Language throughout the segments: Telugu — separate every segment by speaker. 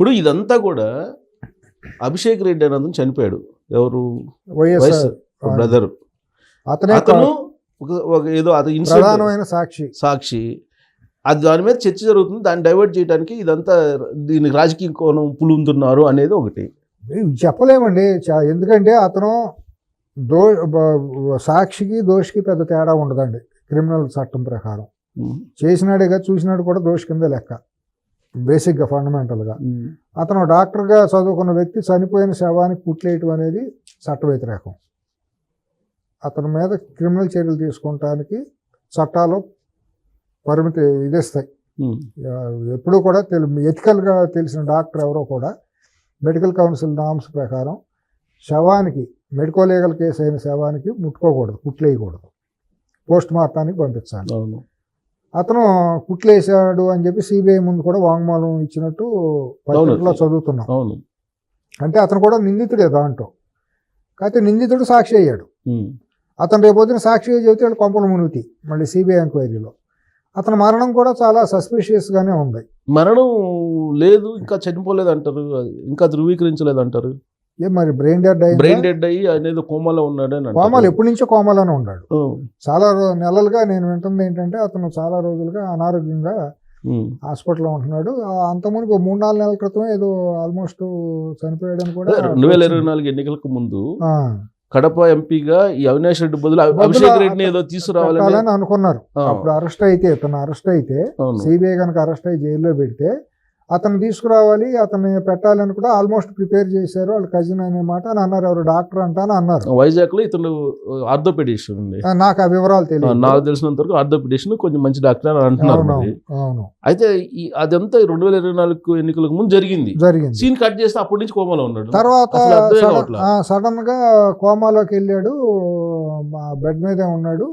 Speaker 1: ఇప్పుడు ఇదంతా కూడా అభిషేక్ రెడ్డి అన్నది చనిపోయాడు, ఎవరు
Speaker 2: వైఎస్
Speaker 1: బ్రదర్,
Speaker 2: అతను
Speaker 1: ఏదో అది
Speaker 2: ప్రధానమైన
Speaker 1: సాక్షి. అది దాని మీద చర్చ జరుగుతుంది, దాన్ని డైవర్ట్ చేయడానికి ఇదంతా దీనికి రాజకీయ కోణం పులుంతున్నారు అనేది ఒకటి.
Speaker 2: చెప్పలేమండి. ఎందుకంటే అతను సాక్షికి దోషికి పెద్ద తేడా ఉండదండి క్రిమినల్ చట్టం ప్రకారం. చేసినాడే కదా చూసినాడు కూడా దోషి కింద లెక్క బేసిక్గా, ఫండమెంటల్గా. అతను డాక్టర్గా చదువుకున్న వ్యక్తి చనిపోయిన శవానికి కుట్లేయటం అనేది చట్ట వ్యతిరేకం. అతని మీద క్రిమినల్ చర్యలు తీసుకుంటానికి చట్టాలు పరిమితి విధిస్తాయి. ఎప్పుడూ కూడా ఎథికల్గా తెలిసిన డాక్టర్ ఎవరో కూడా మెడికల్ కౌన్సిల్ నామ్స్ ప్రకారం శవానికి, మెడికో లీగల్ కేసు అయిన శవానికి ముట్టుకోకూడదు, కుట్లేయకూడదు, పోస్ట్ మార్టానికి పంపించాలి. అతను కుట్లేసాడు అని చెప్పి సిబిఐ ముందు కూడా వాంగ్మూలం ఇచ్చినట్టు పత్రికలో చదువుతున్నాం. అంటే అతను కూడా నిందితుడే దాంట్లో. కాకపోతే నిందితుడు సాక్షి అయ్యాడు. అతను రేపొద్దున సాక్షిగా చెబితే వాళ్ళు కొంపలు మునుగుతాయి మళ్ళీ సిబిఐ ఎంక్వైరీలో. అతని మరణం కూడా చాలా సస్పిషియస్గానే ఉంది.
Speaker 1: మరణం లేదు, ఇంకా చనిపోలేదు అంటారు, ఇంకా ధృవీకరించలేదు అంటారు.
Speaker 2: మరి బ్రెయిన్ డెడ్
Speaker 1: అయ్యి అనేది కోమాలో ఉన్నాడు అని.
Speaker 2: కోమాలు ఎప్పటి నుంచో కోమాలోనే ఉన్నాడు. చాలా నెలలుగా నేను వింటుంది ఏంటంటే అతను చాలా రోజులుగా అనారోగ్యంగా హాస్పిటల్లో ఉంటున్నాడు. అంతకుముందు 3-4 నెలల క్రితం ఏదో ఆల్మోస్ట్ చనిపోయాడని కూడా.
Speaker 1: 2024 ఎన్నికలకు ముందు కడప ఎంపీగా ఈ అవినాష్ రెడ్డి బదులు అభిషేక్ రెడ్డిని ఏదో తీసుకురావాలని
Speaker 2: అనుకున్నారు. అప్పుడు అరెస్ట్ అయితే, ఇతను అరెస్ట్ అయితే, సిబిఐ కనుక అరెస్ట్ అయ్యి జైల్లో పెడితే అతను తీసుకురావాలి, అతన్ని పెట్టాలని కూడా ఆల్మోస్ట్ ప్రిపేర్ చేశారు. వాళ్ళు కజిన్ అనే మాట అని అన్నారు. ఎవరు డాక్టర్ అంటాను అన్నారు.
Speaker 1: వైజాగ్ లో ఇతను ఆర్థోపెడిషన్ ఉంది,
Speaker 2: నాకు ఆ వివరాలు తెలియదు.
Speaker 1: నాకు తెలిసినంత వరకు ఆర్థోపెడిషన్ కొంచెం మంచి డాక్టర్ అని అంటున్నారు. అయితే అదంతా 2024 ఎన్నికలకు ముందు జరిగింది. సీన్ కట్ చేస్తే అప్పటి నుంచి కోమాలో ఉన్నాడు.
Speaker 2: తర్వాత సడన్ గా కోమాలోకి వెళ్ళాడు, బెడ్ మీదే ఉన్నాడు.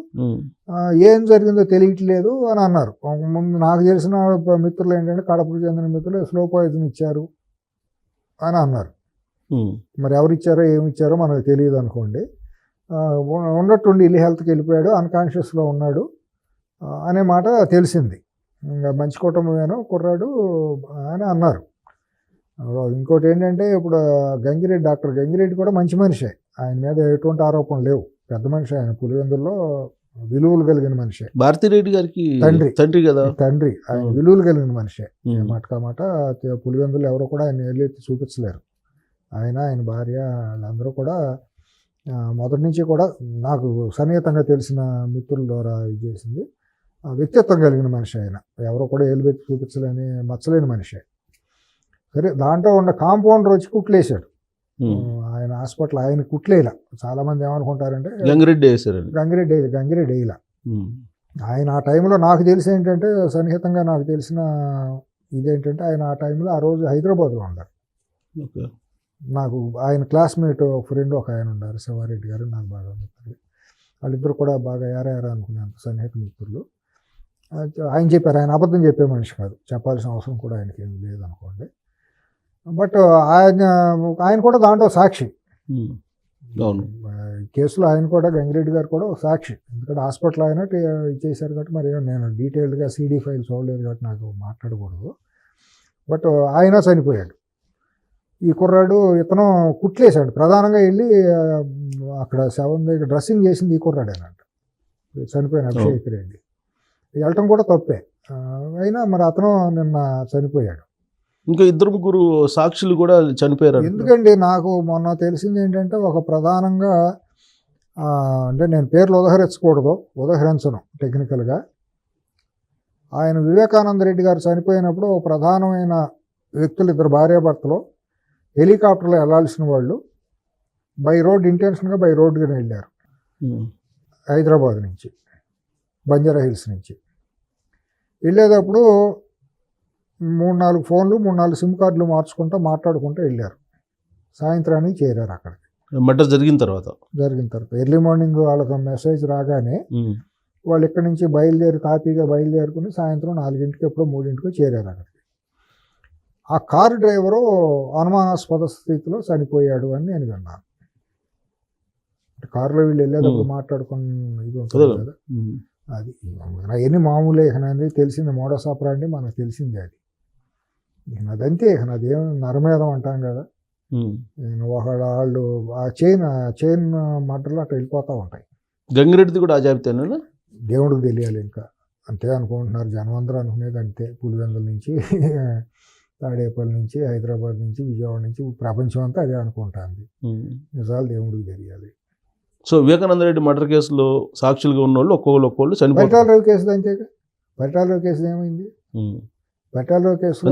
Speaker 2: ఏం జరిగిందో తెలియట్లేదు అని అన్నారు. ముందు నాకు తెలిసిన మిత్రులు ఏంటంటే కడపకు చెందిన మిత్రులు స్లో పాయిజన్ ఇచ్చారు అని అన్నారు. మరి ఎవరు ఇచ్చారో ఏమి ఇచ్చారో మనకు తెలియదు అనుకోండి. ఉన్నట్టుండి ఇల్లు హెల్త్కి వెళ్ళిపోయాడు, అన్కాన్షియస్లో ఉన్నాడు అనే మాట తెలిసింది. ఇంకా మంచి కుటుంబమేనో కుర్రాడు అని అన్నారు. ఇంకోటి ఏంటంటే ఇప్పుడు డాక్టర్ గంగిరెడ్డి కూడా మంచి మనిషే, ఆయన మీద ఎటువంటి ఆరోపణలు లేవు. పెద్ద మనిషి ఆయన, పులివెందుల్లో విలువలు కలిగిన మనిషే.
Speaker 1: భారతిరెడ్డి గారికి తండ్రి కదా,
Speaker 2: తండ్రి. ఆయన విలువలు కలిగిన మనిషే. మాట పులివెందులు ఎవరో కూడా ఆయన ఎల్లెత్తి చూపించలేరు. ఆయన భార్య వాళ్ళందరూ కూడా మొదటి నుంచి కూడా నాకు సన్నిహితంగా తెలిసిన మిత్రుల ద్వారా ఇది చేసింది. వ్యక్తిత్వం కలిగిన మనిషి ఆయన, ఎవరో కూడా ఏలుబెత్తి చూపించలేని మచ్చలేని మనిషే. సరే, దాంట్లో ఉన్న కాంపౌండర్ వచ్చి కుట్లేశాడు. ఆయన హాస్పిటల్ ఆయన కుట్లేలా. చాలా మంది ఏమనుకుంటారంటే గంగిరెడ్డి వేయలా. ఆయన ఆ టైంలో నాకు తెలిసి ఏంటంటే, సన్నిహితంగా నాకు తెలిసిన ఇదేంటంటే, ఆయన ఆ టైంలో ఆ రోజు హైదరాబాద్లో ఉన్నారు. నాకు ఆయన క్లాస్మేట్ ఫ్రెండ్ ఒక ఆయన ఉన్నారు, శివారెడ్డి గారు, నాకు బాగా మిత్రులు. వాళ్ళిద్దరు కూడా బాగా ఏరా అనుకునేంత సన్నిహిత మిత్రులు. ఆయన చెప్పారు, ఆయన అబద్ధం చెప్పే మనిషి కాదు, చెప్పాల్సిన అవసరం కూడా ఆయనకి ఏం లేదనుకోండి. బట్ ఆయన కూడా దాంట్లో సాక్షి. కేసులో ఆయన కూడా, గంగిరెడ్డి గారు కూడా సాక్షి. ఎందుకంటే హాస్పిటల్ ఆయన ఇచ్చేసారు కాబట్టి, మరి నేను డీటెయిల్డ్గా సీడీ ఫైల్ చూడలేదు కాబట్టి నాకు మాట్లాడకూడదు. బట్ ఆయన చనిపోయాడు. ఈ కుర్రాడు ఇతను కుట్లేశాడు. ప్రధానంగా వెళ్ళి అక్కడ శవం దగ్గర డ్రెస్సింగ్ చేసింది ఈ కుర్రాడేనంట, చనిపోయిన అభిషేక్ రెడ్డి. వెళ్ళటం కూడా తప్పే అయినా మరి అతను నిన్న చనిపోయాడు.
Speaker 1: ఇంకా 2-3 సాక్షులు కూడా చనిపోయారు.
Speaker 2: ఎందుకండి నాకు మొన్న తెలిసింది ఏంటంటే, ఒక ప్రధానంగా అంటే నేను పేర్లు ఉదహరించను టెక్నికల్గా. ఆయన వివేకానంద రెడ్డి గారు చనిపోయినప్పుడు ప్రధానమైన వ్యక్తులు, 2 భార్యాభర్తలు హెలికాప్టర్లో వెళ్ళాల్సిన వాళ్ళు బై రోడ్డుగా వెళ్ళారు. హైదరాబాద్ నుంచి, బంజారా హిల్స్ నుంచి వెళ్ళేటప్పుడు 3-4 ఫోన్లు, 3-4 సిమ్ కార్డులు మాట్లాడుకుంటూ వెళ్ళారు. సాయంత్రానికి చేరారు అక్కడికి.
Speaker 1: మర్డర్ జరిగిన తర్వాత
Speaker 2: ఎర్లీ మార్నింగ్ వాళ్ళకి మెసేజ్ రాగానే వాళ్ళు ఇక్కడి నుంచి తాపీగా బయలుదేరుకుని సాయంత్రం 4ంటికి ఎప్పుడో 3ంటికి చేరారు అక్కడికి. ఆ కారు డ్రైవరు అనుమానాస్పద స్థితిలో చనిపోయాడు అని నేను విన్నాను. కారులో వీళ్ళు వెళ్ళేటప్పుడు మాట్లాడుకుని ఇది ఉంటుంది కదా, అది అవన్నీ మామూలే. అనేది తెలిసింది, మోడస్ ఆపరాండి మనకు తెలిసింది. అది అదంతే, నాదేం నరమేధం అంటాం కదా, వాళ్ళు ఆ చైన్ మడ్డలు అట్లా వెళ్ళిపోతూ ఉంటాయి.
Speaker 1: గంగిరెడ్డిది కూడా ఆ జాబితానేనా?
Speaker 2: దేవుడికి తెలియాలి, ఇంకా అంతే అనుకుంటున్నారు జనం అందరూ అనుకునేది అంతే. పులివెందుల నుంచి తాడేపల్లి నుంచి హైదరాబాద్ నుంచి విజయవాడ నుంచి ప్రపంచం అంతా అదే అనుకుంటుంది. నిజాలు దేవుడికి తెలియాలి.
Speaker 1: సో వివేకానంద రెడ్డి మర్డర్ కేసులో సాక్షులుగా ఉన్న వాళ్ళు ఒక్కొక్కళ్ళు చనిపోయారు.
Speaker 2: పరిటాల రవి కేసు అంతేగా. పరిటాల రవి కేసు ఏమైంది? పరిటాల రవి కేసులో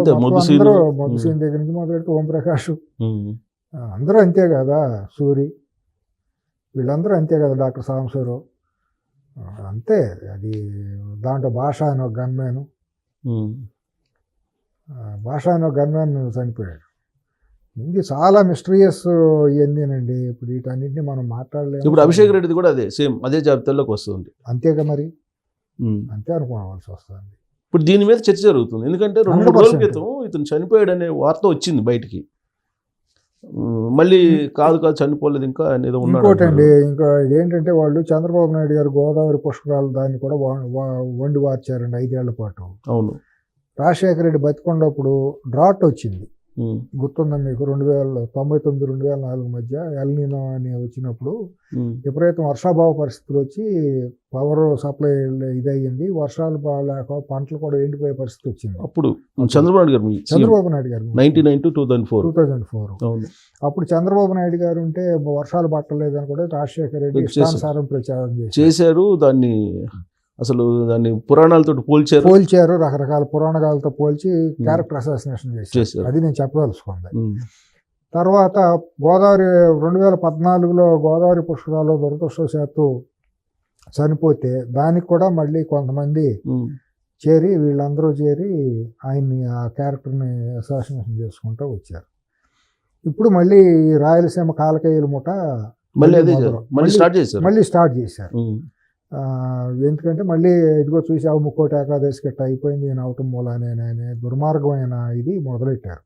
Speaker 2: మొద్దుసీన్ దగ్గర నుంచి మొదలెడితే ఓంప్రకాష్ అందరూ అంతే కదా, సూరి వీళ్ళందరూ అంతే కదా, డాక్టర్ సాంబశివరావు అంతే. అది దాంట్లో భాష అని ఒక గన్మ్యాన్, భాష అని ఒక గన్మ్యాన్ చనిపోయాడు. ఇది చాలా మిస్టీరియస్ ఇవన్నీనండి. ఇప్పుడు వీటన్నింటినీ మనం మాట్లాడలేము.
Speaker 1: ఇప్పుడు అభిషేక్ రెడ్డిది కూడా అదే సేమ్ అదే జాబితాలోకి వస్తుంది.
Speaker 2: అంతేగా మరి, అంతే అనుకోవాల్సి వస్తుంది.
Speaker 1: ఇప్పుడు దీని మీద చర్చ జరుగుతుంది, ఎందుకంటే 2 రోజుల క్రితం ఇతను చనిపోయాడు అనే వార్త వచ్చింది బయటికి. మళ్ళీ కాదు చనిపోలేదు ఇంకా అనేది ఉన్నాడు.
Speaker 2: ఇంకోటండి, ఇంకా ఇదేంటంటే వాళ్ళు చంద్రబాబు నాయుడు గారు గోదావరి పుష్కరాలు దాన్ని కూడా వండి వార్చారండి 5 ఏళ్ల పాటు.
Speaker 1: అవును.
Speaker 2: రాజశేఖర రెడ్డి బతికొండప్పుడు డ్రాట్ వచ్చింది, గుర్తుందా మీకు? 1999-2004 మధ్య ఎల్నినో అని వచ్చినప్పుడు విపరీతం వర్షాభావ పరిస్థితులు వచ్చి పవర్ సప్లై ఇదయ్యింది, వర్షాలు బాగాలేక పంటలు కూడా ఎండిపోయే పరిస్థితి వచ్చింది.
Speaker 1: అప్పుడు చంద్రబాబు నాయుడు గారు 1999 to 2004
Speaker 2: అప్పుడు చంద్రబాబు నాయుడు గారు ఉంటే వర్షాలు పట్టలేదని కూడా రాజశేఖర రెడ్డి ఇష్టానుసారం ప్రచారం
Speaker 1: చేశారు. దాన్ని పురాణాలతో పోల్చారు,
Speaker 2: రకరకాల పురాణాలతో పోల్చి క్యారెక్టర్ అసాసినేషన్ చేశారు. అది నేను చెప్పదలుచుకుంది. తర్వాత గోదావరి 2014లో గోదావరి పుష్కరాల్లో దురదృష్టవశాత్తు చనిపోతే దానికి కూడా మళ్ళీ కొంతమంది వీళ్ళందరూ చేరి ఆయన్ని ఆ క్యారెక్టర్ని అసాసినేషన్ చేసుకుంటూ వచ్చారు. ఇప్పుడు మళ్ళీ రాయలసీమ కాలకేయుల ముఠ మళ్ళీ స్టార్ట్ చేశారు. ఎందుకంటే మళ్ళీ ఇదిగో చూసావు ముక్కోటి ఏకాదశి గట్ట అయిపోయింది, ఈయన అవటం మూలానే దుర్మార్గమైన ఇది మొదలెట్టారు.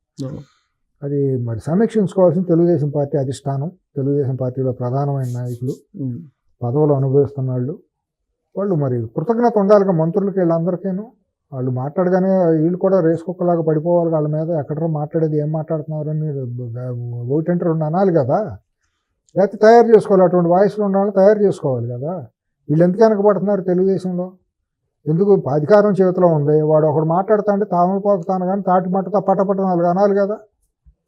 Speaker 2: అది మరి సమీక్షించుకోవాల్సిన తెలుగుదేశం పార్టీ అధిష్టానం, తెలుగుదేశం పార్టీలో ప్రధానమైన నాయకులు, పదవులు అనుభవిస్తున్న వాళ్ళు మరి కృతజ్ఞత ఉండాలిగా మంత్రులకి, వీళ్ళందరికీను. వాళ్ళు మాట్లాడగానే వీళ్ళు కూడా రేసు కుక్కలాగా పడిపోవాలి వాళ్ళ మీద. ఎక్కడో మాట్లాడేది ఏం మాట్లాడుతున్నారని ఒకటంటే 2 అనాలి కదా, లేకపోతే తయారు చేసుకోవాలి. అటువంటి వాయిస్లో ఉన్న వాళ్ళు తయారు చేసుకోవాలి కదా. వీళ్ళు ఎందుకు వెనకబడుతున్నారు తెలుగుదేశంలో? ఎందుకు? అధికారం చేతిలో ఉంది, వాడు ఒకడు మాట్లాడుతా అంటే తామపోతాను కానీ తాటి మట్టతో పట్టపట్ట 4 అనాలి కదా,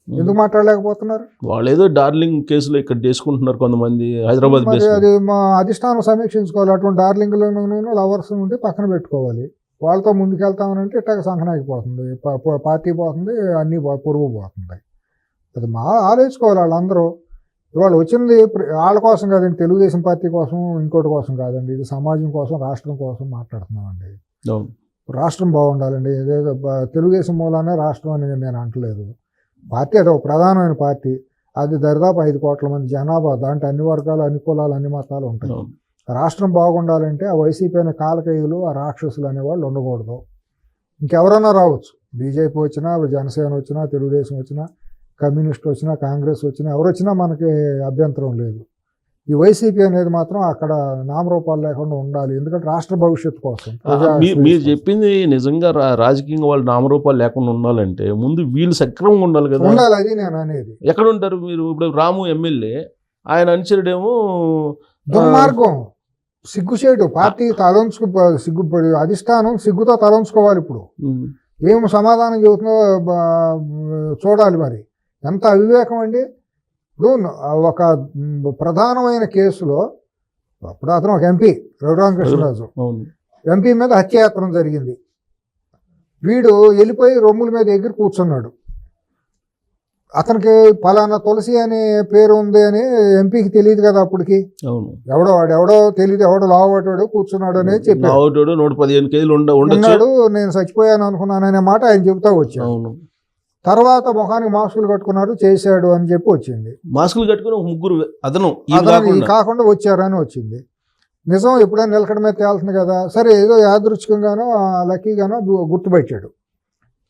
Speaker 2: ఎందుకు మాట్లాడలేకపోతున్నారు?
Speaker 1: వాళ్ళు ఏదో డార్లింగ్ కేసులో ఇక్కడ చేసుకుంటున్నారు కొంతమంది హైదరాబాద్.
Speaker 2: అది మా అధిష్టానం సమీక్షించుకోవాలి. అటువంటి డార్లింగ్లను లవర్స్ ఉంటే పక్కన పెట్టుకోవాలి. వాళ్ళతో ముందుకెళ్తామనంటే ఇట్టాక సంకనాగిపోతుంది, పార్టీ పోతుంది, అన్నీ పొరుగు పోతుంది. అది ఆలోచించుకోవాలి వాళ్ళందరూ. ఇవాళ వచ్చింది వాళ్ళ కోసం కాదండి, తెలుగుదేశం పార్టీ కోసం ఇంకోటి కోసం కాదండి, ఇది సమాజం కోసం, రాష్ట్రం కోసం మాట్లాడుతున్నామండి. రాష్ట్రం బాగుండాలండి. ఏదేదో తెలుగుదేశం మూలానే రాష్ట్రం అని నేను అంటలేదు. పార్టీ అది ఒక ప్రధానమైన పార్టీ, అది దరిదాపు 5 కోట్ల మంది జనాభా, దాంట్లో అన్ని వర్గాలు, అన్ని కులాలు, అన్ని మతాలు ఉంటాయి. రాష్ట్రం బాగుండాలంటే ఆ వైసీపీ అనే కాలకేయులు, ఆ రాక్షసులు అనేవాళ్ళు ఉండకూడదు. ఇంకెవరైనా రావచ్చు, బీజేపీ వచ్చినా, జనసేన వచ్చినా, తెలుగుదేశం వచ్చినా, కమ్యూనిస్ట్ వచ్చినా, కాంగ్రెస్ వచ్చినా, ఎవరు వచ్చినా మనకి అభ్యంతరం లేదు. ఈ వైసీపీ అనేది మాత్రం అక్కడ నామరూపాలు లేకుండా ఉండాలి, ఎందుకంటే రాష్ట్ర భవిష్యత్తు కోసం.
Speaker 1: మీరు చెప్పింది నిజంగా రాజకీయంగా వాళ్ళు నామరూపాలు లేకుండా ఉండాలంటే ముందు వీళ్ళు సక్రమంగా ఉండాలి కదా.
Speaker 2: ఉండాలి, అది నేను అనేది.
Speaker 1: ఎక్కడ ఉంటారు మీరు? ఇప్పుడు రాము ఎమ్మెల్యే, ఆయన అనుచరుడేమో
Speaker 2: దుర్మార్గం, సిగ్గుచేటు, పార్టీ సిగ్గుపడి అధిష్టానం సిగ్గుతో తలంచుకోవాలి. ఇప్పుడు ఏం సమాధానం చెబుతుందో చూడాలి. మరి ఎంత అవివేకం అండి. ఇప్పుడు ఒక ప్రధానమైన కేసులో అప్పుడు అతను ఒక ఎంపీ రఘురామకృష్ణరాజు ఎంపీ మీద హత్యాయత్నం జరిగింది. వీడు వెళ్ళిపోయి రొమ్ముల మీద ఎగిరి కూర్చున్నాడు. అతనికి పలానా తులసి అనే పేరు ఉంది అని ఎంపీకి తెలియదు కదా అప్పటికి. ఎవడో తెలియదు, ఎవడో లావాడు కూర్చున్నాడు అని చెప్పాడు.
Speaker 1: 115 కేజీలు
Speaker 2: ఉన్నాడు, నేను చచ్చిపోయాను అనుకున్నాను అనే మాట ఆయన చెబుతా వచ్చాడు. తర్వాత ముఖానికి మాస్కులు కట్టుకున్నాడు, చేశాడు అని చెప్పి వచ్చింది.
Speaker 1: మాస్కులు కట్టుకుని 3 అదను
Speaker 2: కాకుండా వచ్చారని వచ్చింది. నిజం ఎప్పుడైనా నిలకడ మీద తేలుతుంది కదా. సరే, ఏదో యాదృచ్ఛికంగానో లక్కీగానో గుర్తుపెట్టాడు.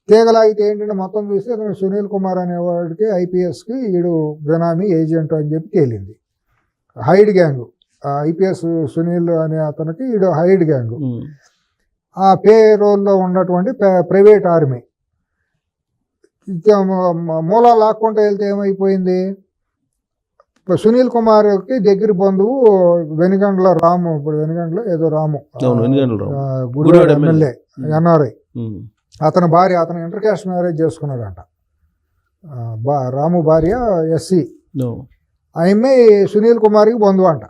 Speaker 2: తీగలాగితే ఏంటంటే మొత్తం చూస్తే అతను సునీల్ కుమార్ అనేవాడికి ఐపీఎస్కి ఈడు బినామీ ఏజెంట్ అని చెప్పి తేలింది. హైడ్ గ్యాంగ్, ఐపీఎస్ సునీల్ అనే అతనికి ఈడు హైడ్ గ్యాంగ్. ఆ పే రోల్లో ఉన్నటువంటి ప్రైవేట్ ఆర్మీ మూలాలు లాక్కుంటూ వెళ్తే ఏమైపోయింది, సునీల్ కుమార్కి దగ్గర బంధువు వెనుగండ్ల రాము, ఇప్పుడు వెనుగండ్ల ఏదో రాము, గుడివాడ ఎమ్మెల్యే ఎన్ఆర్ఐ, అతని భార్య, అతను ఇంటర్ క్యాస్ట్ మ్యారేజ్ చేసుకున్నాడంట. రాము భార్య ఎస్సీ, ఆమె సునీల్ కుమార్కి బంధువు అంట.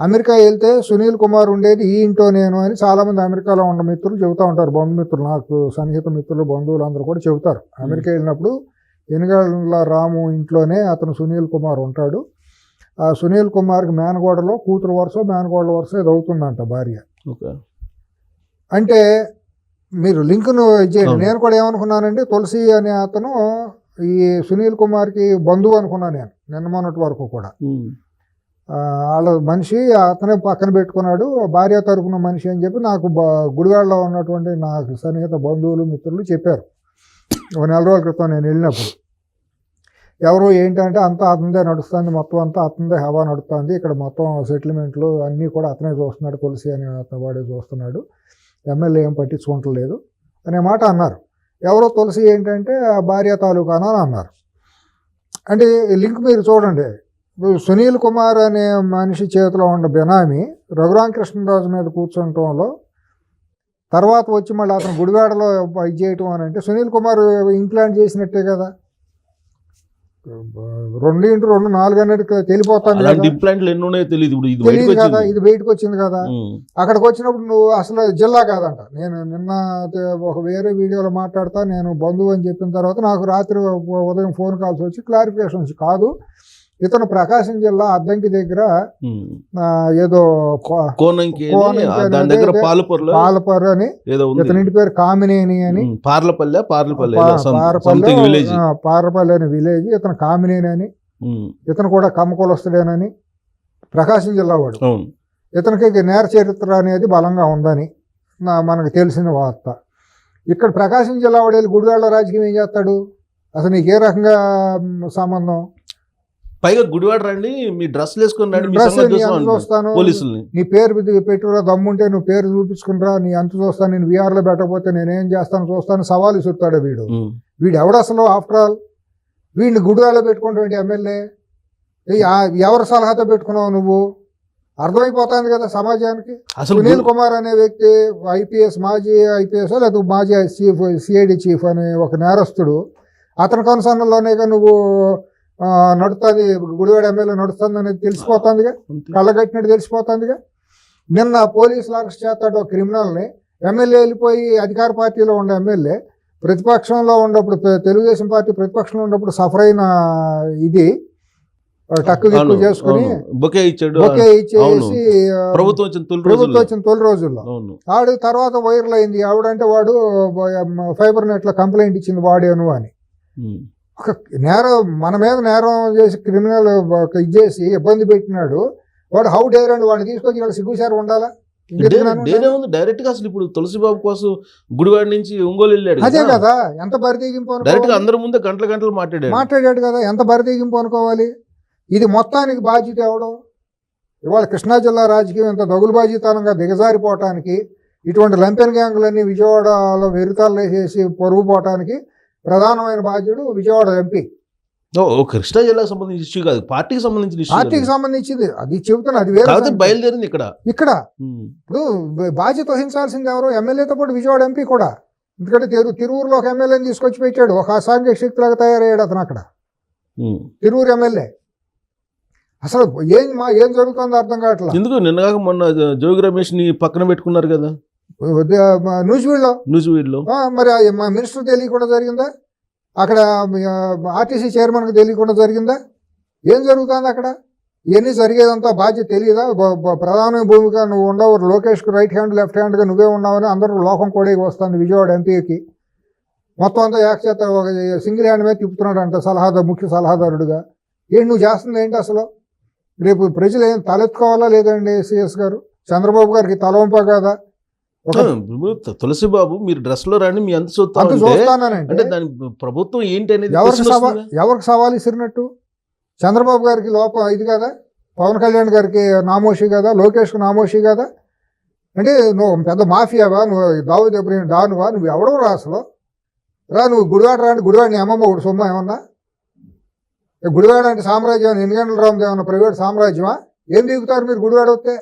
Speaker 2: అమెరికా వెళ్తే సునీల్ కుమార్ ఉండేది ఈ ఇంట్లో నేను అని చాలామంది అమెరికాలో ఉన్న మిత్రులు చెబుతూ ఉంటారు, బంధుమిత్రులు, నాకు సన్నిహిత మిత్రులు, బంధువులు అందరూ కూడా చెబుతారు. అమెరికా వెళ్ళినప్పుడు వెనుగండ్ల రాము ఇంట్లోనే అతను సునీల్ కుమార్ ఉంటాడు. ఆ సునీల్ కుమార్కి మేనగోడలో కూతురు వరుస మేనగోడల వరుస ఇది అవుతుందంట భార్య. అంటే మీరు లింక్ను ఇచ్చేయండి. నేను కూడా ఏమనుకున్నానంటే తులసి అనే అతను ఈ సునీల్ కుమార్కి బంధువు అనుకున్నాను నేను నిన్న మొన్నటి వరకు కూడా. వాళ్ళ మనిషి అతనే పక్కన పెట్టుకున్నాడు, భార్య తరపున మనిషి అని చెప్పి నాకు గుడివాడలో ఉన్నటువంటి నాకు సన్నిహిత బంధువులు మిత్రులు చెప్పారు. ఒక 4 రోజుల క్రితం నేను వెళ్ళినప్పుడు ఎవరు ఏంటంటే అంతా అతనిదే నడుస్తుంది, మొత్తం అంతా అతనిదే హవా నడుస్తుంది, ఇక్కడ మొత్తం సెటిల్మెంట్లు అన్నీ కూడా అతనే చూస్తున్నాడు, తులసి అని అతను వాడే చూస్తున్నాడు, ఎమ్మెల్యే ఏం పట్టించుకుంటలేదు అనే మాట అన్నారు. ఎవరో తులసి ఏంటంటే భార్య తాలూకానా అని అన్నారు. అంటే లింక్ మీరు చూడండి, సునీల్ కుమార్ అనే మనిషి చేతిలో ఉన్న బెనామీ రఘురామకృష్ణరాజు మీద కూర్చుంటంలో తర్వాత వచ్చి మళ్ళీ అతను గుడివాడలో ఇది చేయటం అని అంటే సునీల్ కుమార్ ఇంప్లాంట్ చేసినట్టే కదా. 2x2 4 అన్నట్టు తెలిపోతాను తెలియదు కదా, ఇది బయటకు వచ్చింది కదా. అక్కడికి వచ్చినప్పుడు నువ్వు అసలు జిల్లా కాదంట. నేను నిన్న ఒక వేరే వీడియోలో మాట్లాడతా, నేను బంధువు అని చెప్పిన తర్వాత నాకు రాత్రి ఉదయం ఫోన్ కాల్స్ వచ్చి క్లారిఫికేషన్ కాదు, ఇతను ప్రకాశం జిల్లా అద్దంకి దగ్గర ఏదో పాలపర్రు అని, ఇతని ఇంటి పేరు కామినేని అని, పారపల్లి అని విలేజ్, ఇతను కామినేని అని, ఇతను కూడా కమ్మకులస్తుడేనని, ప్రకాశం జిల్లా వాడు. ఇతనికి నేర చరిత్ర అనేది బలంగా ఉందని మనకు తెలిసిన వార్త. ఇక్కడ ప్రకాశం జిల్లా వాడు వెళ్ళి గుడివాడ రాజకీయం ఏం చేస్తాడు, అసలు నీకు ఏ రకంగా సంబంధం?
Speaker 1: పైగా గుడివాడ రండి, మీ డ్రెస్ వేసుకుని
Speaker 2: చూస్తాను, నీ పేరు పెట్టుకురా, దమ్ముంటే నువ్వు పేరు చూపించుకునిరా, నీ అంత చూస్తాను, నేను వీఆర్లో పెట్టకపోతే నేనేం చేస్తాను చూస్తాను సవాలు ఇస్తాడు వీడు ఎవడు అసలు? ఆఫ్టర్ ఆల్ వీడిని గుడివాడలో పెట్టుకుంటే ఎమ్మెల్యే ఎవరి సలహాతో పెట్టుకున్నావు నువ్వు? అర్థమైపోతుంది కదా సమాజానికి. సునీల్ కుమార్ అనే వ్యక్తి ఐపీఎస్, మాజీ ఐపీఎస్ లేదా మాజీ చీఫ్, సిఐడి చీఫ్ అనే ఒక నేరస్తుడు, అతని కనుసన్నల్లోనేగా నువ్వు నడుస్తుంది, గుడివాడ ఎమ్మెల్యే నడుస్తుంది అనేది తెలిసిపోతుందిగా, కళ్ళగట్టినట్టు తెలిసిపోతుందిగా. నిన్న పోలీసులు అరెస్ట్ చేస్తాడు ఒక క్రిమినల్ని, ఎమ్మెల్యే వెళ్ళిపోయి అధికార పార్టీలో ఉండే ఎమ్మెల్యే ప్రతిపక్షంలో ఉన్నప్పుడు, తెలుగుదేశం పార్టీ ప్రతిపక్షంలో ఉన్నప్పుడు సఫర్ అయిన ఇది టక్కు గిక్కు చేసుకుని బొకే ఇచ్చేసి ప్రభుత్వం వచ్చిన తొలి రోజుల్లో ఆడు తర్వాత వైరల్ అయింది. ఆవిడంటే వాడు ఫైబర్ నెట్లో కంప్లైంట్ ఇచ్చింది వాడేను అని. ఒక నేరం మన మీద నేరం చేసి క్రిమినల్ ఇది చేసి ఇబ్బంది పెట్టినాడు వాడు. హౌ డేర్ అండి వాడిని తీసుకొచ్చి వాళ్ళు సిగ్గుసారి ఉండాలా?
Speaker 1: డైరెక్ట్ గా అసలు ఇప్పుడు తులసిబాబు కోసం గుడివాడ నుంచి ఒంగోలు వెళ్ళాడు.
Speaker 2: అదే కదా, ఎంత బరితెగింపు
Speaker 1: అందరి ముందు గంటలు
Speaker 2: మాట్లాడాడు కదా, ఎంత బరితెగింపు అనుకోవాలి. ఇది మొత్తానికి బాధ్యత ఎవడు? ఇవాళ కృష్ణా జిల్లా రాజకీయం ఇంత దగులుబాజీతనంగా దిగజారిపోవటానికి, ఇటువంటి లంపెన్ గ్యాంగులన్నీ విజయవాడలో వెరుతాలు వేసేసి పొరుగు పోవటానికి ప్రధానమైన బాధ్యుడు విజయవాడ ఎంపీ.
Speaker 1: కృష్ణా జిల్లాకు సంబంధించిన ఇష్యూ కాదు, పార్టీకి
Speaker 2: సంబంధించింది. అది చెబుతున్నా, అది వేరే
Speaker 1: బయలుదేరింది ఇక్కడ.
Speaker 2: ఇప్పుడు బాధ్యత వహించాల్సింది ఎవరు? ఎమ్మెల్యేతో పాటు విజయవాడ ఎంపీ కూడా. ఎందుకంటే తిరువురులో ఒక ఎమ్మెల్యేని తీసుకొచ్చి పెట్టాడు, ఒక అసాంఘిక శక్తిలాగా తయారయ్యాడు అతను అక్కడ. తిరువురు ఎమ్మెల్యే అసలు ఏం జరుగుతుందో అర్థం కావట్లేదు.
Speaker 1: ఎందుకు నిన్న మొన్న జోగి రమేష్ ని పక్కన పెట్టుకున్నారు కదా
Speaker 2: నూజివీడులో. మరి మా మినిస్టర్ తెలియకుండా జరిగిందా? అక్కడ ఆర్టీసీ చైర్మన్కి తెలియకుండా జరిగిందా? ఏం జరుగుతుంది అక్కడ? ఇవన్నీ జరిగేదంతా బాధ్యత తెలియదా? ప్రధానమైన భూమిక నువ్వు ఉండవు, లోకేష్కి రైట్ హ్యాండ్ లెఫ్ట్ హ్యాండ్గా నువ్వే ఉన్నావని అందరూ లోకం కూడా వస్తుంది. విజయవాడ ఎంపీకి మొత్తం అంతా ఏకచేత ఒక సింగిల్ హ్యాండ్ మీద తిప్పుతున్నాడు అంట, ముఖ్య సలహాదారుడుగా. ఏంటి నువ్వు చేస్తుంది ఏంటి అసలు? రేపు ప్రజలు ఏం తలెత్తుకోవాలా లేదండి? సిఎస్ గారు చంద్రబాబు గారికి తలవంప కదా.
Speaker 1: తులసిబాబు మీరు డ్రెస్ లో రాండి, మీ అంత చూస్తానంటే దాని ప్రభుత్వం ఏంటి అనేది
Speaker 2: ఎవరికి సవాల్ ఇసిరినట్టు? చంద్రబాబు గారికి లోపం ఇది కదా, పవన్ కళ్యాణ్ గారికి నామోషి కదా, లోకేష్కి నామోషి కదా. అంటే నువ్వు పెద్ద మాఫియావా, నువ్వు దావుద్ ఇబ్రహీం డానువా, నువ్వు ఎవడవు రా అసలు? రా నువ్వు గుడివాడ రాండి, గుడివాడ నీ అమ్మమ్మ ఒకటి సొమ్మ ఏమన్నా? గుడివాడ అంటే సామ్రాజ్యం, ఎన్ని గంటల రాము ఏమన్నా ప్రైవేట్ సామ్రాజ్యమా? ఏం దిగుతారు మీరు గుడివాడ వస్తే?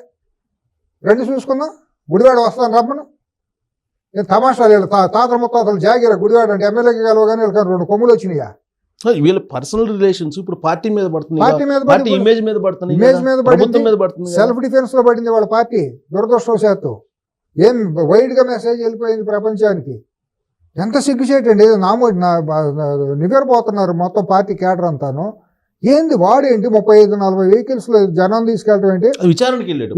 Speaker 2: రండి చూసుకుందాం, గుడివాడ వస్తాను రమ్మను. తమాషాలు వీళ్ళు తాతల ముత్తాతలు జాగిర గుడివాడ అంటే ఎమ్మెల్యేకి కలవగానే వీళ్ళకి 2 కొమ్ములు వచ్చినాయా?
Speaker 1: వీళ్ళ పర్సనల్ రిలేషన్స్ ఇప్పుడు పార్టీ మీద పడుతుంది,
Speaker 2: పార్టీ
Speaker 1: ఇమేజ్ మీద పడుతుంది,
Speaker 2: సెల్ఫ్ డిఫెన్స్ లో పడింది వాళ్ళ పార్టీ. దురదృష్టవశాత్తు ఏం వైడ్ గా మెసేజ్ వెళ్ళిపోయింది ప్రపంచానికి. ఎంత సిగ్గుచేటండి, నివ్వెరపోతున్నారు మొత్తం పార్టీ క్యాడర్ అంతాను. ఏంది వాడేంటి 35-40 వెహికల్స్ లో జనం తీసుకెళ్ళటం ఏంటి?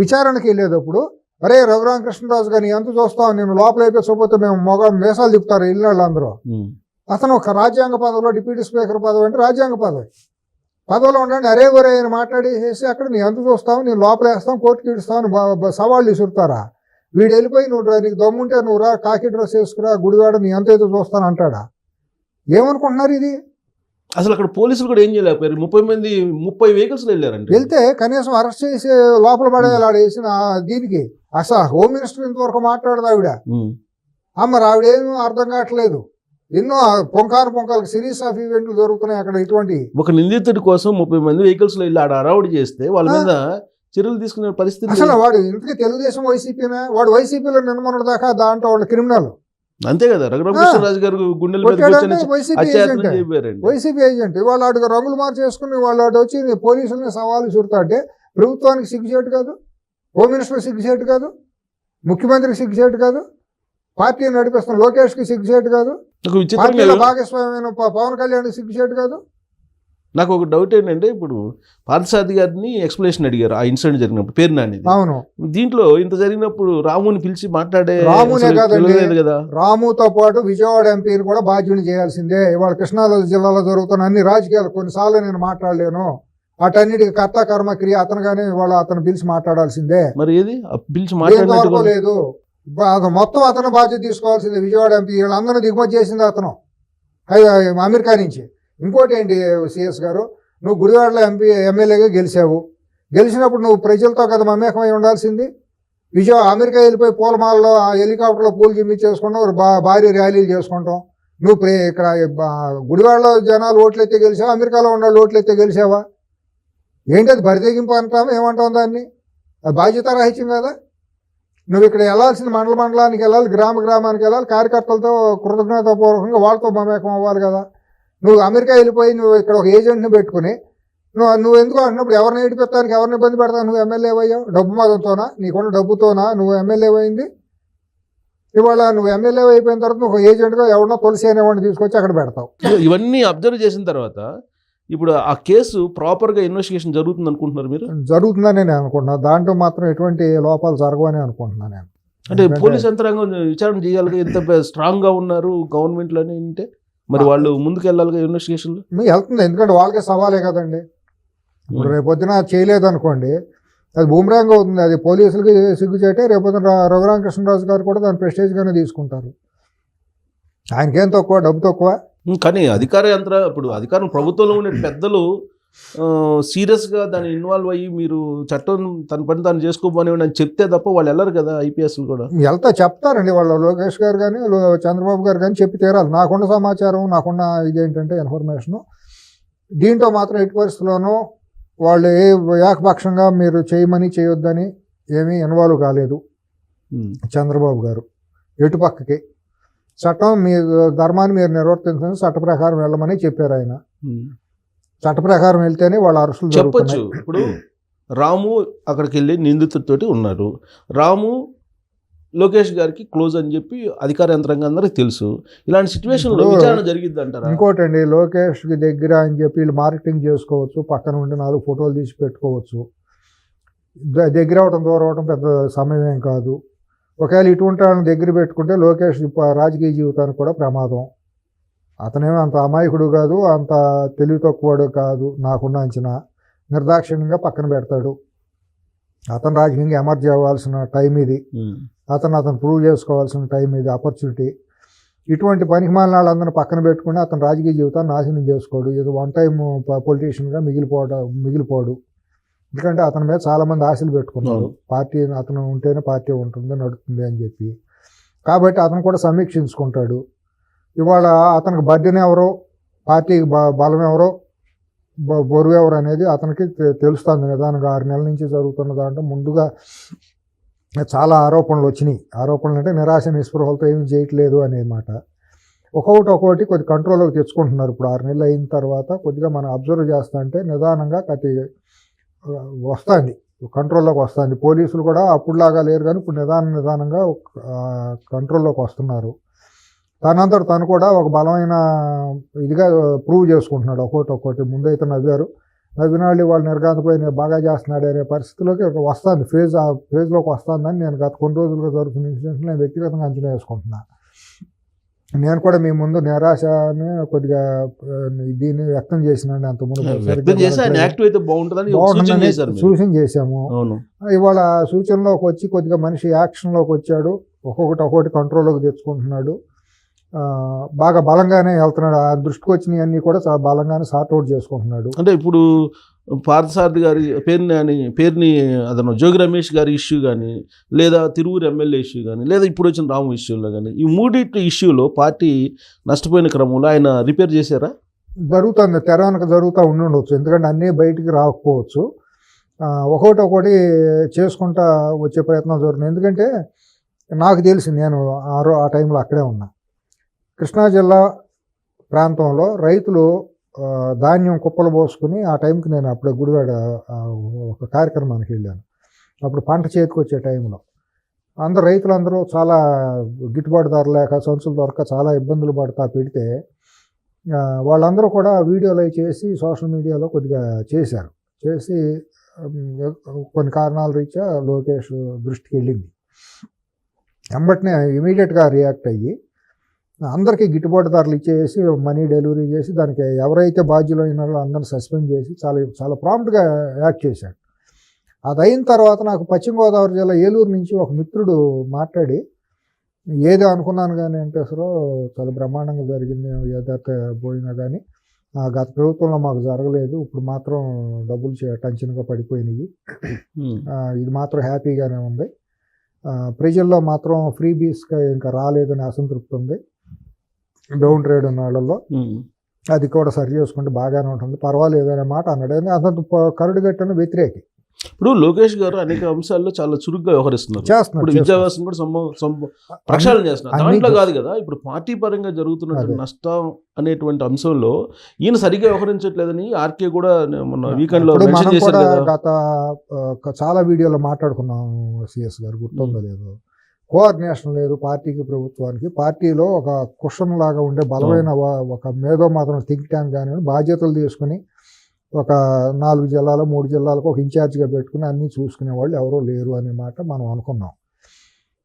Speaker 2: విచారణకి వెళ్ళేటప్పుడు అరే రఘురామకృష్ణరాజు గారిని ఎంత చూస్తావు, నేను లోపల అయిపోతే మేము మేసాలు తిప్పుతారు ఇల్లు అందరూ. అతను ఒక రాజ్యాంగ పదవిలో డిప్యూటీ స్పీకర్ పదవి అంటే రాజ్యాంగ పదవిలో ఉండండి. అరే ఒరే ఆయన మాట్లాడేసేసి అక్కడ నీ ఎంత చూస్తావు, నేను లోపల వేస్తాం, కోర్టుకి ఇడుస్తావు సవాళ్ళు విసురుతారా? వీడు వెళ్ళిపోయి నువ్వు నీకు దమ్ముంటే నువ్వు రా, కాకి డ్రెస్ వేసుకురా, గుడివాడ నీ ఎంత అయితే చూస్తాను అంటాడా? ఏమనుకుంటున్నారు ఇది?
Speaker 1: అసలు అక్కడ పోలీసులు కూడా ఏం చేయలేకపోయారు. 30 వెహికల్స్ వెళ్ళారండి.
Speaker 2: వెళ్తే కనీసం అరెస్ట్ చేసి లోపల పడేయాలి. ఆడ వేసిన దీనికి అసలు హోమ్ మినిస్టర్ ఇంతవరకు మాట్లాడదు ఆవిడ. మరి ఆవిడేమీ అర్థం కావట్లేదు. ఎన్నో పొంకాలకు సిరీస్ ఆఫ్ ఈవెంట్లు జరుగుతున్నాయి అక్కడ. ఇటువంటి
Speaker 1: ఒక నిందితుడి కోసం 30 మంది వెహికల్స్ లో వెళ్ళి ఆడ అరౌడ్ చేస్తే వాళ్ళ మీద చర్యలు తీసుకునే పరిస్థితి.
Speaker 2: అసలు వాడు ఇంతకీ తెలుగుదేశం వైసీపీనే, వాడు వైసీపీలో నిన్నమొన్నటి దాకా దాంట్లో వాళ్ళు క్రిమినల్.
Speaker 1: అంతే కదా, రఘురామకృష్ణరాజు గారు గుండెల
Speaker 2: వైసీపీ ఏజెంట్. వాళ్ళు అటు రంగులు మార్చేసుకుని వాళ్ళు అటు వచ్చి పోలీసుల్ని సవాలు విసురుతా అంటే ప్రభుత్వానికి సిగ్గుచేటు కాదు? హోమ్ మినిస్టర్ సిగ్గుచేటు కాదు? ముఖ్యమంత్రికి సిగ్గుచేటు కాదు? పార్టీని నడిపిస్తున్న లోకేష్కి సిగ్గుచేటు కాదు? పార్టీలో భాగస్వామ్యమైన పవన్ కళ్యాణ్కి సిగ్గుచేటు కాదు?
Speaker 1: నాకు ఒక డౌట్ ఏంటంటే, ఇప్పుడు పార్థసారథి గారిని ఎక్స్ప్లెనేషన్ అడిగారు ఆ ఇన్సిడెంట్ జరిగినప్పుడు, పేరు నాని.
Speaker 2: అవును.
Speaker 1: దీంట్లో ఇంత జరిగినప్పుడు రాముని పిలిచి మాట్లాడే
Speaker 2: రామునే కదా, రాముతో పాటు విజయవాడ ఎంపీని కూడా బాధ్యుని చేయాల్సిందే. ఇవాళ కృష్ణా జిల్లాలో జరుగుతున్న అన్ని రాజకీయాలు కొన్నిసార్లు నేను మాట్లాడలేను, వాటన్నిటికి కర్త కర్మ క్రియ అతనుగానే ఇవాళ అతను పిలిచి మాట్లాడాల్సిందే.
Speaker 1: మరి ఏది పిలిచి మాట్లాడలేదు,
Speaker 2: మొత్తం అతను బాధ్యత తీసుకోవాల్సిందే. విజయవాడ ఎంపీ వీళ్ళందరూ దిగుమతి చేసింది అతను అమెరికా నుంచి. ఇంకోటి ఏంటి సిఎస్ గారు, నువ్వు గుడివాడలో ఎమ్మెల్యేగా గెలిచినప్పుడు నువ్వు ప్రజలతో కదా మమేకమై ఉండాల్సింది. అమెరికా వెళ్ళిపోయి పూలమాలలో ఆ హెలికాప్టర్లో పూలు జిమ్మిచ్చేసుకుంటాం, భారీ ర్యాలీలు చేసుకుంటాం. నువ్వు ఇక్కడ గుడివాడలో జనాలు ఓట్లు ఎత్తే గెలిచావా, అమెరికాలో ఉన్న ఓట్లు ఎత్తే గెలిచావా? ఏంటి అది బరితెగింపు అంటాం, ఏమంటాం దాన్ని? అది బాధ్యత రాహిత్యం కదా. నువ్వు ఇక్కడ వెళ్ళాల్సిన మండలానికి వెళ్ళాలి, గ్రామానికి వెళ్ళాలి, కార్యకర్తలతో కృతజ్ఞతాపూర్వకంగా వాళ్ళతో మమేకం అవ్వాలి కదా. నువ్వు అమెరికా వెళ్ళిపోయి నువ్వు ఇక్కడ ఒక ఏజెంట్ని పెట్టుకుని నువ్వు ఎందుకు అంటున్నప్పుడు ఎవరిని ఏడిపెత్తానికి, ఎవరిని ఇబ్బంది పెడతావు? నువ్వు ఎమ్మెల్యే అయ్యావు డబ్బు మతంతోనా, నీకున్న డబ్బుతోనా నువ్వు ఎమ్మెల్యే అయింది? ఇవాళ నువ్వు ఎమ్మెల్యే అయిపోయిన తర్వాత నువ్వు ఏజెంట్గా ఎవరినో తులసి అనేవాడిని తీసుకొచ్చి అక్కడ పెడతావు.
Speaker 1: ఇవన్నీ అబ్జర్వ్ చేసిన తర్వాత ఇప్పుడు ఆ కేసు ప్రాపర్గా ఇన్వెస్టిగేషన్ జరుగుతుంది అనుకుంటున్నారు మీరు?
Speaker 2: జరుగుతుందని నేను అనుకుంటున్నాను. దాంట్లో మాత్రం ఎటువంటి లోపాలు జరగవని అనుకుంటున్నాను నేను.
Speaker 1: అంటే పోలీస్ యంత్రాంగం విచారణ చేయాలి, ఎంత స్ట్రాంగ్గా ఉన్నారు గవర్నమెంట్లో అంటే మరి వాళ్ళు ముందుకు వెళ్ళాలిగా ఇన్వెస్టిగేషన్లో.
Speaker 2: వెళ్తుంది, ఎందుకంటే వాళ్ళకే సవాలే కదండి. ఇప్పుడు రేపొద్దున చేయలేదు అనుకోండి, అది బూమరాంగ్ అవుతుంది. అది పోలీసులకి సిగ్గుచేటే. రేపొద్దున రఘురామకృష్ణరాజు గారు కూడా దాని ప్రెస్టేజ్గానే తీసుకుంటారు. ఆయనకేం తక్కువ, డబ్బు తక్కువ.
Speaker 1: కానీ ఇప్పుడు అధికారం ప్రభుత్వంలో ఉండే పెద్దలు సీరియస్గా దాన్ని ఇన్వాల్వ్ అయ్యి మీరు చట్టం తన పని తాను చేసుకోబోనివ్వండి అని చెప్తే తప్ప వాళ్ళు వెళ్ళరు కదా. ఐపీఎస్లు కూడా
Speaker 2: చెప్తారండి వాళ్ళు, లోకేష్ గారు కానీ చంద్రబాబు గారు కానీ చెప్పి తీరాలి. నాకున్న సమాచారం, నాకున్న ఇదేంటంటే ఇన్ఫర్మేషను, దీంట్లో మాత్రం ఎట్టి పరిస్థితుల్లోనూ వాళ్ళు ఏకపక్షంగా మీరు చేయమని చేయొద్దని ఏమీ ఇన్వాల్వ్ కాలేదు చంద్రబాబు గారు. ఎటుపక్కకి చట్టం మీ ధర్మాన్ని మీరు నిర్వర్తించండి, చట్ట ప్రకారం వెళ్ళమని చెప్పారు ఆయన. చట్ట ప్రకారం వెళ్తేనే వాళ్ళ అరెస్టులు
Speaker 1: చెప్పొచ్చు. ఇప్పుడు రాము అక్కడికి వెళ్ళి నిందితుడితోటి ఉన్నారు, రాము లోకేష్ గారికి క్లోజ్ అని చెప్పి అధికార యంత్రాంగం అందరికి తెలుసు. ఇలాంటి సిచ్యువేషన్లో విచారణ జరిగిద్ది అంటారా?
Speaker 2: ఇంకోటండి, లోకేష్కి దగ్గర అని చెప్పి వీళ్ళు మార్కెటింగ్ చేసుకోవచ్చు, పక్కన ఉండి 4 ఫోటోలు తీసి పెట్టుకోవచ్చు. దగ్గర అవడం దూరం అవడం పెద్ద సమయం ఏం కాదు. ఒకవేళ ఇటువంటి వాళ్ళని దగ్గర పెట్టుకుంటే లోకేష్ రాజకీయ జీవితానికి కూడా ప్రమాదం. అతనేమో అంత అమాయకుడు కాదు, అంత తెలివి తక్కువడు కాదు. నాకున్న అంచనా నిర్దాక్షిణ్యంగా పక్కన పెడతాడు. అతను రాజకీయంగా ఎమర్జీ అవ్వాల్సిన టైం ఇది, అతను ప్రూవ్ చేసుకోవాల్సిన టైం ఇది, ఆపర్చునిటీ. ఇటువంటి పనికిమాలిన వాళ్ళందరినీ పక్కన పెట్టుకుని అతను రాజకీయ జీవితాన్ని నాశనం చేసుకోడు. ఇది వన్ టైం పొలిటీషియన్గా మిగిలిపోడు. ఎందుకంటే అతని మీద చాలామంది ఆశలు పెట్టుకున్నారు. పార్టీ అతను ఉంటేనే పార్టీ ఉంటుంది, నడుస్తుంది అని చెప్పి. కాబట్టి అతను కూడా సమీక్షించుకుంటాడు. ఇవాళ అతనికి బర్డెన్ ఎవరో, పార్టీకి బలం ఎవరో, బరువు ఎవరు అనేది అతనికి తెలుస్తుంది నిదానంగా. 6 నెలల నుంచి జరుగుతున్న దాంట్లో ముందుగా చాలా ఆరోపణలు వచ్చినాయి. ఆరోపణలు అంటే నిరాశ నిస్పృహలతో ఏమి చేయట్లేదు అనే మాట. ఒక్కొక్కటి కొద్ది కంట్రోల్లోకి తెచ్చుకుంటున్నారు. ఇప్పుడు 6 నెలలు అయిన తర్వాత కొద్దిగా మనం అబ్జర్వ్ చేస్తా అంటే నిదానంగా వస్తుంది, కంట్రోల్లోకి వస్తుంది. పోలీసులు కూడా అప్పుడులాగా లేరు, కానీ ఇప్పుడు నిదానంగా కంట్రోల్లోకి వస్తున్నారు. తనంతట తను కూడా ఒక బలమైన ఇదిగా ప్రూవ్ చేసుకుంటున్నాడు. ఒక్కొక్కటి ముందైతే నవ్విన వాళ్ళు వాళ్ళు నిర్ఘాంతపోయి బాగా చేస్తున్నాడు అనే పరిస్థితిలోకి వస్తుంది, ఫేజ్లోకి వస్తుందని నేను గత కొన్ని రోజులుగా జరుగుతున్న ఇన్సిడెంట్స్ నేను వ్యక్తిగతంగా అంచనా వేసుకుంటున్నా. నేను కూడా మీ ముందు నిరాశని కొద్దిగా దీన్ని వ్యక్తం చేసినండి. అంతకుముందు సూచన చేశాము. ఇవాళ సూచనలోకి వచ్చి కొద్దిగా మనిషి యాక్షన్లోకి వచ్చాడు. ఒక్కొక్కటి కంట్రోల్లోకి తెచ్చుకుంటున్నాడు. బాగా బలంగానే వెళ్తున్నాడు. ఆ దృష్టికి వచ్చినవన్నీ కూడా చాలా బలంగానే సార్ట్అవుట్ చేసుకుంటున్నాడు.
Speaker 1: అంటే ఇప్పుడు పార్థసారథి గారి పేరుని అతను జోగి రమేష్ గారి ఇష్యూ కానీ, లేదా తిరువురు ఎమ్మెల్యే ఇష్యూ కానీ, లేదా ఇప్పుడు వచ్చిన రాము ఇష్యూలో కానీ, ఈ మూడింటి ఇష్యూలో పార్టీ నష్టపోయిన క్రమంలో ఆయన రిపేర్ చేశారా?
Speaker 2: జరుగుతుంది, తెర వెనక జరుగుతూ ఉండవచ్చు. ఎందుకంటే అన్నీ బయటికి రాకపోవచ్చు. ఒక్కొక్కటి చేసుకుంటా వచ్చే ప్రయత్నం జరుగుతుంది. ఎందుకంటే నాకు తెలిసి నేను ఆ టైంలో అక్కడే ఉన్నా. కృష్ణా జిల్లా ప్రాంతంలో రైతులు ధాన్యం కుప్పలు పోసుకుని ఆ టైంకి నేను అప్పుడే గుడివాడ ఒక కార్యక్రమానికి వెళ్ళాను. అప్పుడు పంట చేతికి వచ్చే టైంలో రైతులందరూ చాలా గిట్టుబాటు ధర లేక, సంచులు దొరక చాలా ఇబ్బందులు పడతా పెడితే వాళ్ళందరూ కూడా వీడియోలు చేసి సోషల్ మీడియాలో కొద్దిగా చేసి కొన్ని కారణాల రీత్యా లోకేష్ దృష్టికి వెళ్ళింది. వెంబటనే ఇమీడియట్గా రియాక్ట్ అయ్యి అందరికీ గిట్టుబాటు ధరలు ఇచ్చేసి మనీ డెలివరీ చేసి దానికి ఎవరైతే బాధ్యులు అయిన వాళ్ళు అందరిని సస్పెండ్ చేసి చాలా ప్రాంప్ట్గా యాక్ట్ చేశాడు. అది అయిన తర్వాత నాకు పశ్చిమ గోదావరి జిల్లా ఏలూరు నుంచి ఒక మిత్రుడు మాట్లాడి, ఏదో అనుకున్నాను కానీ వెంకటేశ్వరరావు చాలా బ్రహ్మాండంగా జరిగింది, ఏదైతే పోయినా కానీ గత ప్రభుత్వంలో మాకు జరగలేదు, ఇప్పుడు మాత్రం డబ్బులు టెన్షన్గా పడిపోయినాయి, ఇది మాత్రం హ్యాపీగానే ఉంది, ప్రజల్లో మాత్రం ఫ్రీ బీస్గా ఇంకా రాలేదని అసంతృప్తి ఉంది, డౌన్ ట్రేడ్ ఉన్న వాళ్ళలో అది కూడా సరి చేసుకుంటే బాగానే ఉంటుంది, పర్వాలేదు అనే మాట అన్నాడు. అతను కరుడుగట్టను వ్యతిరేకి.
Speaker 1: ఇప్పుడు లోకేష్ గారు అనేక అంశాల్లో చాలా చురుగ్గా వ్యవహరిస్తున్నారు. ఇప్పుడు విద్యాభ్యాసం కూడా ప్రక్షాళన చేస్తున్నారు. దాంట్లో కాదు కదా, ఇప్పుడు పార్టీ పరంగా జరుగుతున్న నష్టం అనేటువంటి అంశంలో ఈయన సరిగ్గా వ్యవహరించట్లేదని ఆర్కే కూడా మొన్న వీకెండ్ లో
Speaker 2: గత చాలా వీడియోలో మాట్లాడుకున్నాం. సిఎస్ గారు గుర్తుందో లేదు, కోఆర్డినేషన్ లేదు పార్టీకి ప్రభుత్వానికి. పార్టీలో ఒక కుషన్ లాగా ఉండే బలమైన ఒక మేధో మాత్రం థింక్ ట్యాంక్ కానీ బాధ్యతలు తీసుకుని ఒక 4 జిల్లాలు 3 జిల్లాలకు ఒక ఇన్ఛార్జిగా పెట్టుకుని అన్నీ చూసుకునే వాళ్ళు ఎవరో లేరు అనే మాట మనం అనుకున్నాం.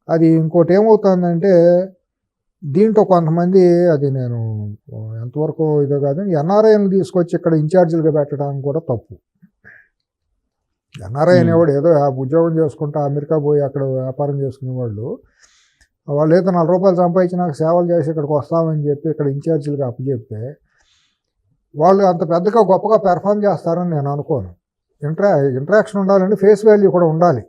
Speaker 2: అది ఇంకోటి ఏమవుతుందంటే దీంట్లో కొంతమంది, అది నేను ఎంతవరకు ఇదో కాదు, ఎన్ఆర్ఐని తీసుకొచ్చి ఇక్కడ ఇన్ఛార్జీలుగా పెట్టడానికి కూడా తప్పు. ఎన్ఆర్ఐ అనేవాడు ఏదో ఉద్యోగం చేసుకుంటా అమెరికా పోయి అక్కడ వ్యాపారం చేసుకునే వాళ్ళు ఏదో 4 రూపాయలు సంపాదించి నాకు సేవలు చేసి ఇక్కడికి వస్తామని చెప్పి ఇక్కడ ఇన్ఛార్జీలుగా అప్పచెప్తే వాళ్ళు అంత పెద్దగా గొప్పగా పెర్ఫామ్ చేస్తారని నేను అనుకోను. ఇంటరాక్షన్ ఉండాలంటే ఫేస్ వాల్యూ కూడా ఉండాలి,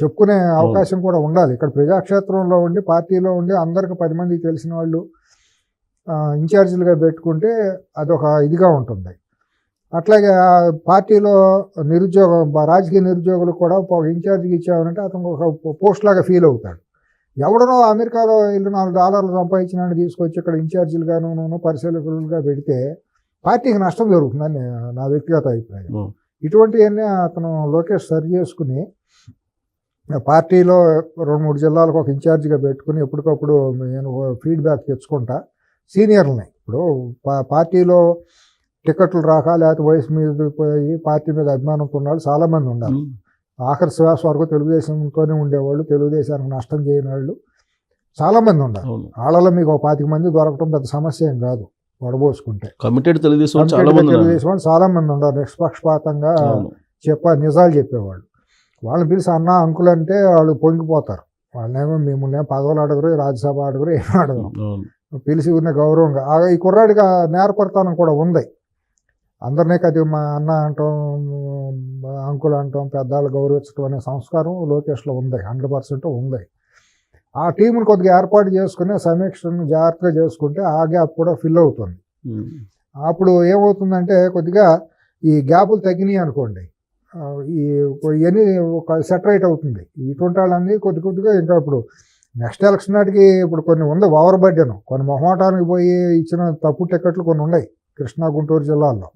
Speaker 2: చెప్పుకునే అవకాశం కూడా ఉండాలి. ఇక్కడ ప్రజాక్షేత్రంలో ఉండి పార్టీలో ఉండి అందరికి 10 మందికి తెలిసిన వాళ్ళు ఇన్ఛార్జీలుగా పెట్టుకుంటే అదొక ఇదిగా ఉంటుంది. అట్లాగే పార్టీలో రాజకీయ నిరుద్యోగులకు కూడా ఒక ఇన్ఛార్జికి ఇచ్చామంటే అతను ఒక పోస్ట్ లాగా ఫీల్ అవుతాడు. ఎవడనో అమెరికాలో వెళ్ళి $4 సంపాదించినాన్ని తీసుకొచ్చి ఇక్కడ ఇన్ఛార్జీలుగాను పరిశీలకులుగా పెడితే పార్టీకి నష్టం జరుగుతుందని నా వ్యక్తిగత అభిప్రాయం. ఇటువంటివన్నీ అతను లోకేష్ సరి చేసుకుని పార్టీలో 2-3 జిల్లాలకు ఒక ఇన్ఛార్జిగా పెట్టుకుని ఎప్పటికప్పుడు నేను ఫీడ్బ్యాక్ తెచ్చుకుంటా సీనియర్లని. ఇప్పుడు పార్టీలో టికెట్లు రాక లేకపోతే వయసు మీద పోయి పార్టీ మీద అభిమానంతో ఉన్నాడు చాలామంది ఉన్నారు. ఆఖరి శ్వాస వరకు తెలుగుదేశంతోనే ఉండేవాళ్ళు, తెలుగుదేశానికి నష్టం చేయని వాళ్ళు చాలామంది ఉన్నారు. వాళ్ళలో మీకు 25 మంది దొరకడం పెద్ద సమస్య ఏం కాదు వడబోసుకుంటే.
Speaker 1: కమిటెడ్ తెలుగుదేశం
Speaker 2: చాలామంది ఉన్నారు, నిష్పక్షపాతంగా నిజాలు చెప్పేవాళ్ళు. వాళ్ళని పిలిచి అన్న అంకులు అంటే వాళ్ళు పొంగిపోతారు. వాళ్ళనేమో మిమ్మల్ని పదవులు అడగరు, రాజ్యసభ అడగరు, ఏమీ అడగరు, పిలిచి ఉన్న గౌరవంగా. ఈ కుర్రాడిగా నేర్పడతానం కూడా ఉంది. అందరినీ కది మా అన్న అంటాం, అంకులు అంటాం, పెద్దవాళ్ళు గౌరవించడం అనే సంస్కారం లోకేష్లో ఉంది, 100% ఉంది. ఆ టీంని కొద్దిగా ఏర్పాటు చేసుకుని సమీక్షను జాగ్రత్తగా చేసుకుంటే ఆ గ్యాప్ కూడా ఫిల్ అవుతుంది. అప్పుడు ఏమవుతుందంటే కొద్దిగా ఈ గ్యాపులు తగ్గినాయి అనుకోండి, ఈ ఇవన్నీ ఒక సెటరేట్ అవుతుంది. ఇటువంటి వాళ్ళన్నీ కొద్దిగా ఇంకా ఇప్పుడు నెక్స్ట్ ఎలక్షన్ నాటికి ఇప్పుడు కొన్ని ఉంది ఓవర్ బర్డెన్, కొన్ని మొహమాటానికి పోయి ఇచ్చిన తప్పు టికెట్లు కొన్ని ఉన్నాయి కృష్ణా గుంటూరు జిల్లాల్లో.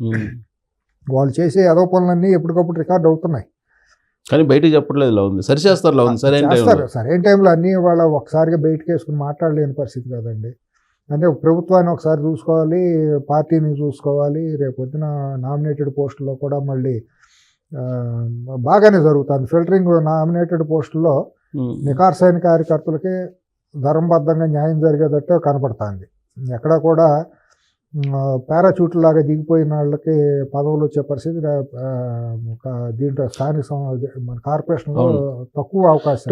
Speaker 2: వాళ్ళు చేసే ఏదో పనులన్నీ ఎప్పటికప్పుడు రికార్డ్ అవుతున్నాయి.
Speaker 1: కానీ బయటకు చెప్పట్లేదు ఇలా ఉంది, సరిచేస్తారు ఇలా ఉంది,
Speaker 2: సరైన టైంలో అన్నీ వాళ్ళ ఒకసారిగా బయటకు వేసుకుని మాట్లాడలేని పరిస్థితి కదండి. అంటే ప్రభుత్వాన్ని ఒకసారి చూసుకోవాలి, పార్టీని చూసుకోవాలి, రేపొద్దున నామినేటెడ్ పోస్టుల్లో కూడా మళ్ళీ బాగానే జరుగుతుంది ఫిల్టరింగ్. నామినేటెడ్ పోస్టుల్లో నికార్సైన కార్యకర్తలకి ధర్మబద్ధంగా న్యాయం జరిగేటట్టు కనపడుతుంది. ఎక్కడ కూడా పారాచూట్ లాగా దిగిపోయిన వాళ్ళకి పదవులు వచ్చే పరిస్థితి దీంట్లో స్థానిక మన కార్పొరేషన్లో తక్కువ అవకాశం.